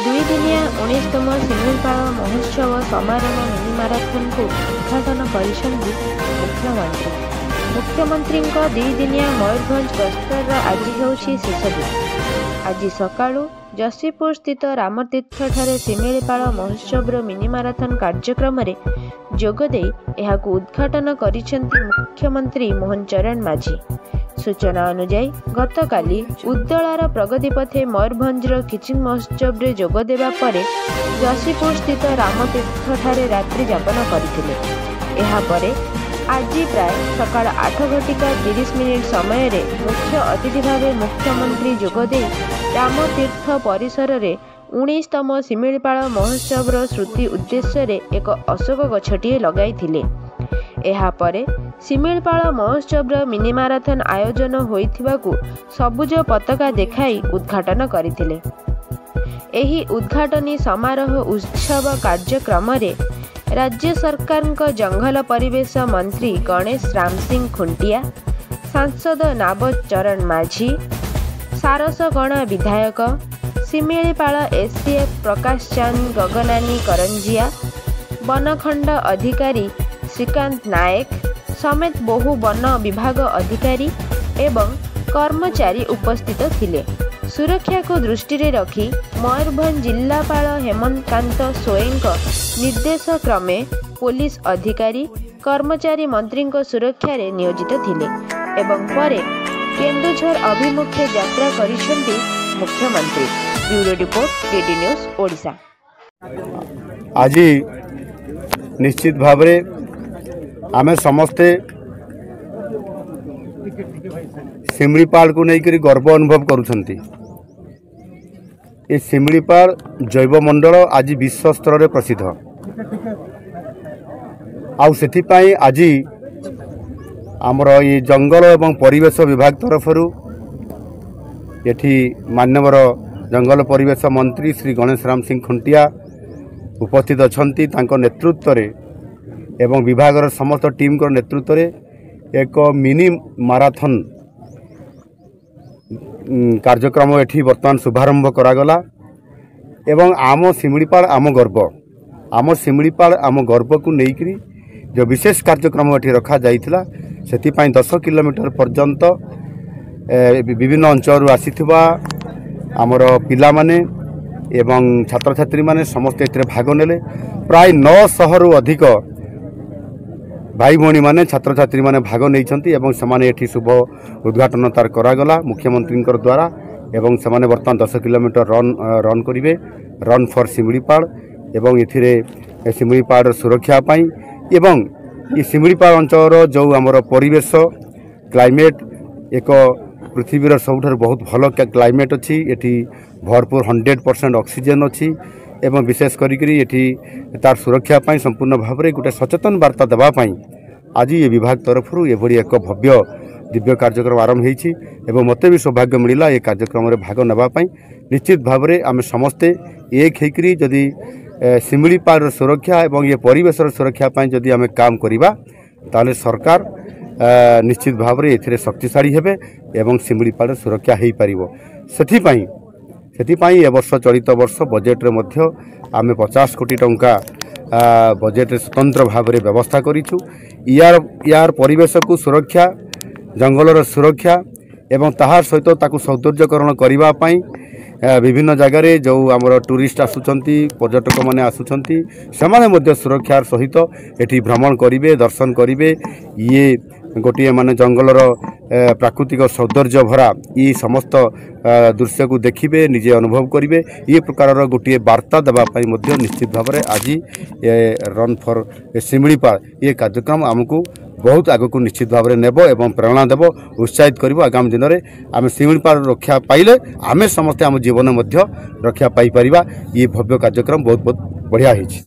दुईदिनिया 19तम शिमिलीपाल महोत्सव समारोह mini marathon को उद्घाटन करिसेंती मुख्यमंत्री। मुख्यमंत्री दुईदिनिया मयूरभंज गस्तर आज होउछि शेष दिन। आज सकाळु जसीपुर स्थित रामतीर्थ ठारे शिमिलीपाल महोत्सव मिनी माराथन कार्यक्रम रे जोगदे एहाकु उद्घाटन करिसेंती मुख्यमंत्री मोहन चरण माझी। सूचना अनुसार गतकाली उद्दलार प्रगति पथे मयूरभंजर किचिंग महोत्सव रे जोग देबा परे जसीपुर स्थित रामतीर्थ ठारे रात्रि यापन करथिले। एहा परे आज प्राय सकाळ 8:30 समय रे मुख्य अतिथि भावे मुख्यमंत्री जोगदे रामतीर्थ परिसर रे 19तम शिमिलीपाल महोत्सव स्मृति उद्देश्य रे एक अशोक गछटिए लगाइथिले। एहा परे शिमिलीपाल महोत्सव मिनी माराथन आयोजन होइथिबाकु सबुज पताका देखाई उद्घाटन करथिले। एही उद्घाटनी समारोह उत्सव कार्यक्रम रे राज्य सरकार जंगल परिवेश मंत्री गणेश राम सिंह खुंटिया, सांसद नाब चरण माझी, सारसगणा विधायक, शिमिलीपाल एसडीएफ प्रकाश चांद गगनानी करंजिया, वनखंड अधिकारी श्रीकांत नायक समेत बहु वन विभाग अधिकारी एवं कर्मचारी उपस्थित थिले। सुरक्षा को दृष्टि रे रखी मयूरभंज जिलापाल हेमंतकांत सोएंक निर्देश क्रमे पुलिस अधिकारी कर्मचारी मंत्री सुरक्षा रे नियोजित थिले एवं परे केन्दुझर अभिमुखे यात्रा करिसेंती मुख्यमंत्री। Bureau report DD news Odisha. आज निश्चित भावरे आमे समस्ते शिमिलीपाल को लेकर गर्व अनुभव करुछंती। ये शिमिलीपाल जैवमंडल आज विश्व स्तर में प्रसिद्ध आउपाई आज आमर ये जंगल एवं परिवेश विभाग तरफ ये माननीय जंगल परिवेश मंत्री श्री गणेश राम सिंह खुंटिया उपस्थित अच्छी नेतृत्व रे एवं विभाग समस्त टीम को नेतृत्व रे एक मिनी माराथन कार्यक्रम एठी वर्तमान शुभारंभ करागला एवं आम शिमिलीपाल आम गर्व, आम शिमिलीपाल आम गर्व को लेकर जो विशेष कार्यक्रम एठी रखा जाइथिला सेति पई 10 किलोमीटर पर्यंत विभिन्न अंचल आसीथिबा आमर पिला माने एवं छात्र छात्री माने समस्त एथिरे भाग नेले। प्राय 900 रु अधिक भाई भौणी माने छात्र छात्री माने भाग नैछंती एवं समाने एठी शुभ उद्घाटन तार करागला मुख्यमंत्री द्वारा एवं समाने वर्तमान 10 किलोमीटर रन करिवे रन फॉर शिमिलीपाल एवं एथिरे शिमिलीपाल सुरक्षा पाई एवं ये शिमिलीपाल अंचल जो आमर परिवेश क्लाइमेट एक पृथ्वीर सबुठार बहुत भल क्लाइमेट अच्छी एठी भरपूर 100% ऑक्सीजन अच्छी एवं विशेष करी तार सुरक्षा पाई संपूर्ण भाव में गोटे सचेतन वार्ता देवाई आज ये विभाग तरफ एभली एक भव्य दिव्य कार्यक्रम आरंभ होती एवं मते भी सौभाग्य मिला ये कार्यक्रम में भाग नापी। निश्चित भाव में आम समस्ते एक होकरी जदि शिमिलीपाल सुरक्षा एवं ये परिवेश सुरक्षा जदि आम काम करवा ताले सरकार निश्चित भाव में एथिरे शक्तिशाली हेबे एवं शिमिलीपाल सुरक्षा हो पार। से ए वर्ष चलित वर्ष बजेट रे मध्य आमे 50 कोटी टंका बजेट रे स्वतंत्र भाव में व्यवस्था करिछु। यार परिवेश को सुरक्षा जंगलर सुरक्षा एवं ताहार सहित ताकू सौंदर्यकरण करबा पई विभिन्न जगार जो आमर टूरिस्ट आसुचंती पर्यटक माने आसुचंती सेमाने मध्य सुरक्षार सहित एठी भ्रमण करिवे दर्शन करिवे। ये गोटे माने जंगलर प्राकृतिक सौंदर्य भरा ये समस्त दृश्य को देखिए निजे अनुभव करेंगे। ये प्रकार गोटे वार्ता देवाई निश्चित भाव में आज रन फॉर शिमिलीपाल ये कार्यक्रम आमको बहुत आग को निश्चित भाव में नेब एवं प्रेरणा देव उत्साहित कर आगामी दिन में आम शिमिलीपाल रक्षा पाइले आम समस्ते आम जीवन रक्षा पाई परिबा। ये भव्य कार्यक्रम बहुत बहुत बढ़िया होइछि।